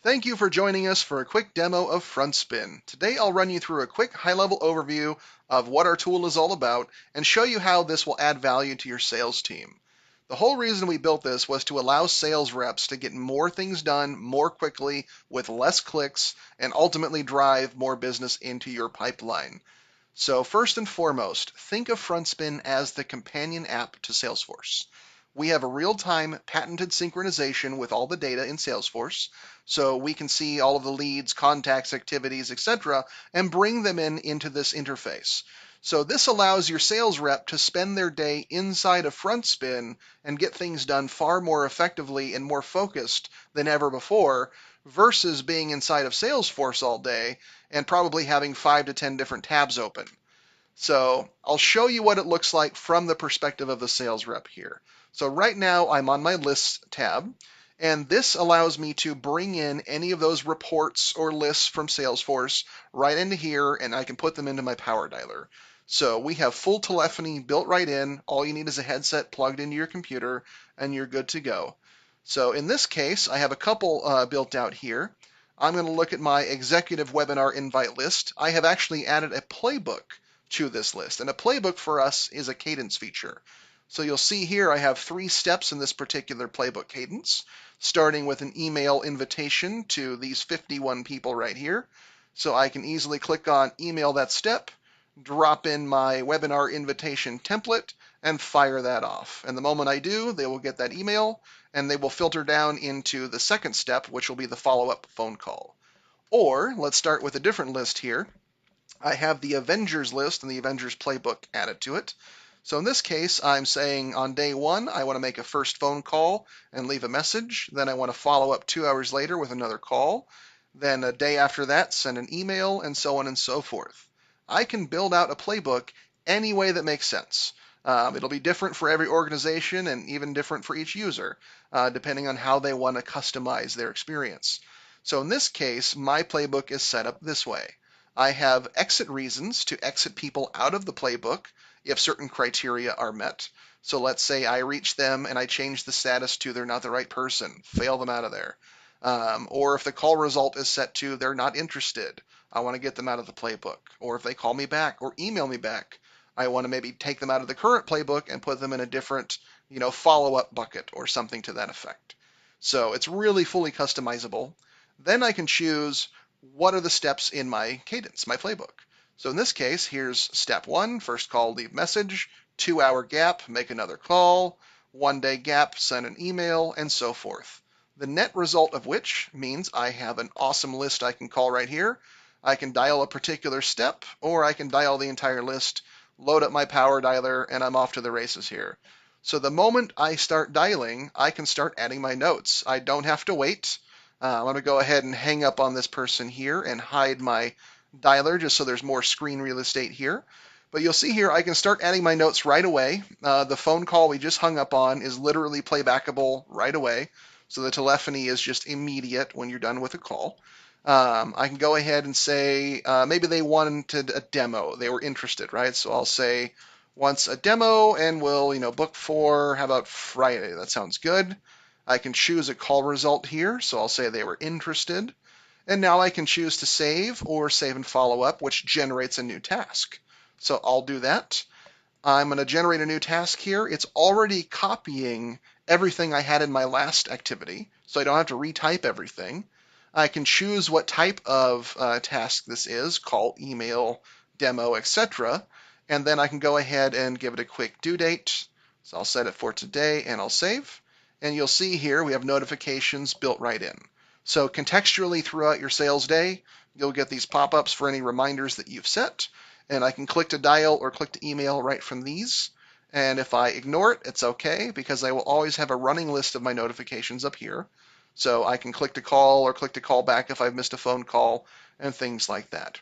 Thank you for joining us for a quick demo of FrontSpin. Today I'll run you through a quick high-level overview of what our tool is all about and show you how this will add value to your sales team. The whole reason we built this was to allow sales reps to get more things done more quickly with less clicks and ultimately drive more business into your pipeline. So first and foremost, think of FrontSpin as the companion app to Salesforce. We have a real-time patented synchronization with all the data in Salesforce, so we can see all of the leads, contacts, activities, etc., and bring them into this interface. So this allows your sales rep to spend their day inside of FrontSpin and get things done far more effectively and more focused than ever before, versus being inside of Salesforce all day and probably having 5 to 10 different tabs open. So I'll show you what it looks like from the perspective of the sales rep here. So right now I'm on my lists tab, and this allows me to bring in any of those reports or lists from Salesforce right into here, and I can put them into my power dialer. So we have full telephony built right in. All you need is a headset plugged into your computer and you're good to go. So in this case, I have a couple built out here. I'm going to look at my executive webinar invite list. I have actually added a playbook to this list, and a playbook for us is a cadence feature. So you'll see here I have 3 steps in this particular playbook cadence, starting with an email invitation to these 51 people right here. So I can easily click on email that step, drop in my webinar invitation template, and fire that off. And the moment I do, they will get that email, and they will filter down into the second step, which will be the follow-up phone call. Or let's start with a different list here. I have the Avengers list and the Avengers playbook added to it. So in this case, I'm saying on day 1, I want to make a first phone call and leave a message. Then I want to follow up 2 hours later with another call. Then a day after that, send an email, and so on and so forth. I can build out a playbook any way that makes sense. It'll be different for every organization and even different for each user, depending on how they want to customize their experience. So in this case, my playbook is set up this way. I have exit reasons to exit people out of the playbook if certain criteria are met. So let's say I reach them and I change the status to they're not the right person, fail them out of there. Or if the call result is set to they're not interested, I want to get them out of the playbook. Or if they call me back or email me back, I want to maybe take them out of the current playbook and put them in a different, follow-up bucket or something to that effect. So it's really fully customizable. Then I can choose what are the steps in my cadence, my playbook. So in this case, here's step 1, first call, leave message, 2-hour gap, make another call, 1-day gap, send an email, and so forth. The net result of which means I have an awesome list I can call right here. I can dial a particular step, or I can dial the entire list, load up my power dialer, and I'm off to the races here. So the moment I start dialing, I can start adding my notes. I don't have to wait. I'm going to go ahead and hang up on this person here and hide my dialer just so there's more screen real estate here. But you'll see here I can start adding my notes right away. The phone call we just hung up on is literally playbackable right away. So the telephony is just immediate when you're done with a call. I can go ahead and say maybe they wanted a demo. They were interested, right? So I'll say wants a demo and we'll book for, how about Friday? That sounds good. I can choose a call result here. So I'll say they were interested. And now I can choose to save or save and follow up, which generates a new task. So I'll do that. I'm going to generate a new task here. It's already copying everything I had in my last activity, so I don't have to retype everything. I can choose what type of task this is, call, email, demo, etc. And then I can go ahead and give it a quick due date. So I'll set it for today and I'll save. And you'll see here we have notifications built right in. So contextually throughout your sales day, you'll get these pop-ups for any reminders that you've set. And I can click to dial or click to email right from these. And if I ignore it, it's okay, because I will always have a running list of my notifications up here. So I can click to call or click to call back if I've missed a phone call and things like that.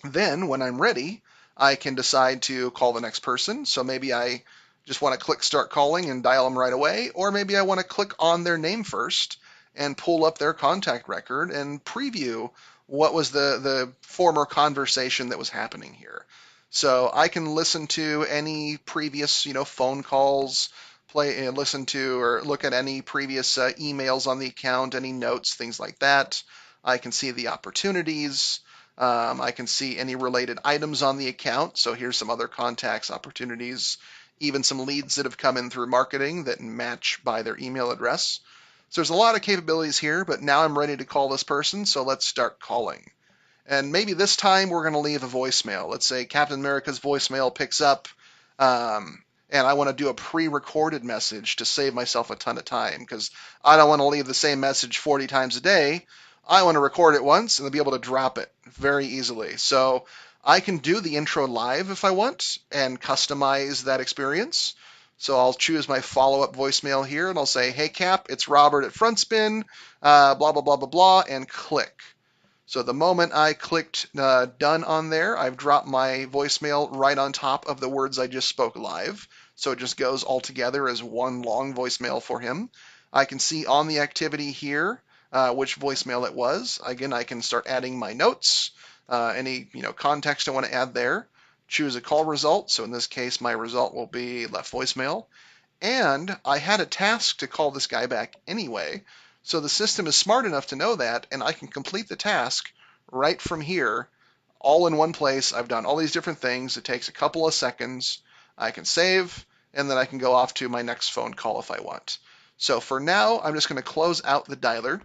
Then when I'm ready, I can decide to call the next person. So maybe I just want to click start calling and dial them right away, or maybe I want to click on their name first and pull up their contact record and preview what was the former conversation that was happening here. So I can listen to any previous, phone calls, play and listen to or look at any previous emails on the account, any notes, things like that. I can see the opportunities. I can see any related items on the account. So here's some other contacts, opportunities, even some leads that have come in through marketing that match by their email address. So there's a lot of capabilities here, but now I'm ready to call this person, so let's start calling. And maybe this time we're going to leave a voicemail. Let's say Captain America's voicemail picks up, and I want to do a pre-recorded message to save myself a ton of time because I don't want to leave the same message 40 times a day. I want to record it once and then be able to drop it very easily. So I can do the intro live if I want and customize that experience. So I'll choose my follow-up voicemail here and I'll say, "Hey Cap, it's Robert at FrontSpin, blah, blah, blah, blah, blah," and click. So the moment I clicked done on there, I've dropped my voicemail right on top of the words I just spoke live. So it just goes all together as one long voicemail for him. I can see on the activity here which voicemail it was. Again, I can start adding my notes, any context I want to add there. Choose a call result. So in this case, my result will be left voicemail. And I had a task to call this guy back anyway. So the system is smart enough to know that, and I can complete the task right from here, all in one place. I've done all these different things. It takes a couple of seconds. I can save, and then I can go off to my next phone call if I want. So for now, I'm just going to close out the dialer,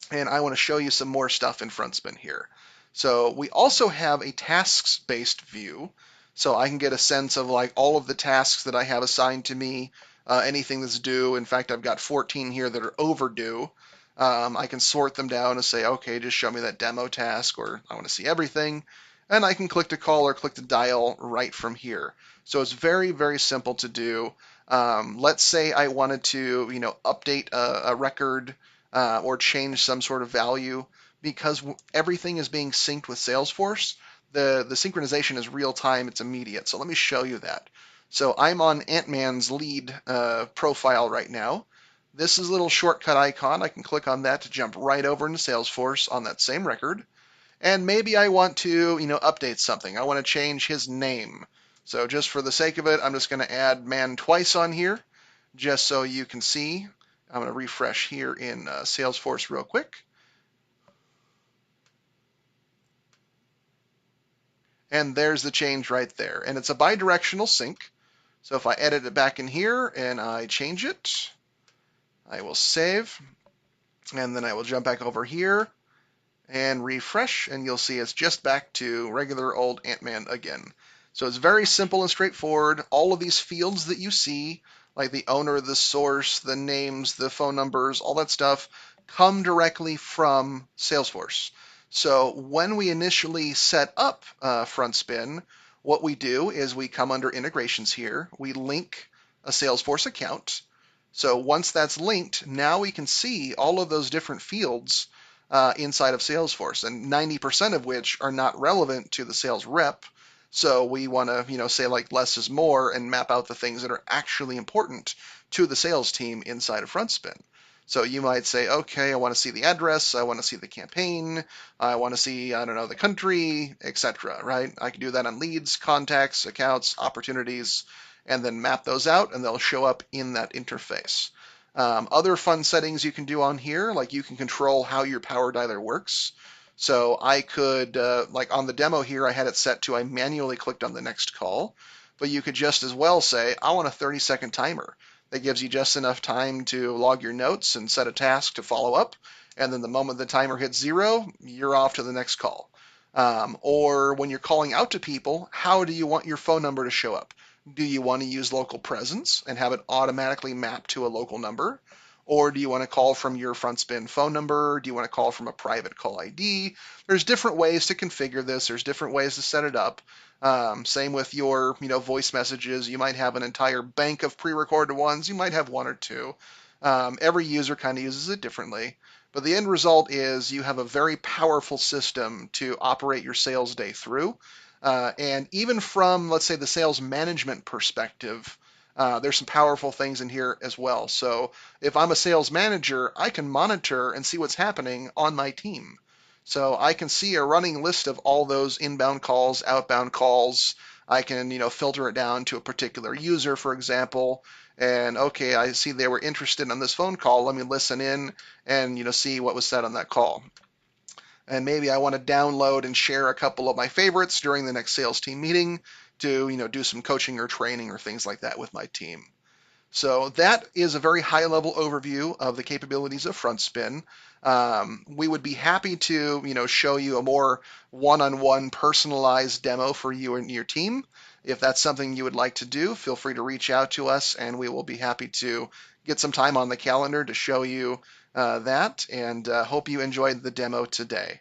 and I want to show you some more stuff in FrontSpin here. So we also have a tasks-based view, so I can get a sense of like all of the tasks that I have assigned to me, anything that's due. In fact, I've got 14 here that are overdue. I can sort them down and say, okay, just show me that demo task, or I want to see everything. And I can click to call or click to dial right from here. So it's very, very simple to do. Let's say I wanted to, update a record or change some sort of value because everything is being synced with Salesforce. The synchronization is real time, it's immediate. So let me show you that. So I'm on Ant-Man's lead profile right now. This is a little shortcut icon. I can click on that to jump right over into Salesforce on that same record. And maybe I want to, update something. I want to change his name. So just for the sake of it, I'm just going to add man twice on here, just so you can see. I'm going to refresh here in Salesforce real quick. And there's the change right there. And it's a bidirectional sync. So if I edit it back in here and I change it, I will save. And then I will jump back over here and refresh, and you'll see it's just back to regular old Ant-Man again. So it's very simple and straightforward. All of these fields that you see, like the owner, the source, the names, the phone numbers, all that stuff, come directly from Salesforce. So when we initially set up FrontSpin, what we do is we come under integrations here, we link a Salesforce account. So once that's linked, now we can see all of those different fields inside of Salesforce, and 90% of which are not relevant to the sales rep. So we want to, say like less is more and map out the things that are actually important to the sales team inside of FrontSpin. So you might say, okay, I want to see the address, I want to see the campaign, I want to see, I don't know, the country, etc. Right? I can do that on leads, contacts, accounts, opportunities, and then map those out, and they'll show up in that interface. Other fun settings you can do on here, like you can control how your power dialer works. So I could, like on the demo here, I had it set to I manually clicked on the next call, but you could just as well say, I want a 30-second timer. That gives you just enough time to log your notes and set a task to follow up, and then the moment the timer hits 0, you're off to the next call. Or when you're calling out to people, how do you want your phone number to show up? Do you want to use local presence and have it automatically map to a local number? Or do you want to call from your FrontSpin phone number? Do you want to call from a private call ID? There's different ways to configure this. There's different ways to set it up. Same with your, voice messages. You might have an entire bank of pre-recorded ones. You might have one or two. Every user kind of uses it differently. But the end result is you have a very powerful system to operate your sales day through. And even from, let's say, the sales management perspective, there's some powerful things in here as well. So if I'm a sales manager, I can monitor and see what's happening on my team. So I can see a running list of all those inbound calls, outbound calls, I can, filter it down to a particular user, for example, and okay, I see they were interested in this phone call. Let me listen in and, see what was said on that call. And maybe I want to download and share a couple of my favorites during the next sales team meeting to, do some coaching or training or things like that with my team. So that is a very high-level overview of the capabilities of FrontSpin. We would be happy to, show you a more one-on-one personalized demo for you and your team. If that's something you would like to do, feel free to reach out to us, and we will be happy to get some time on the calendar to show you that. And hope you enjoyed the demo today.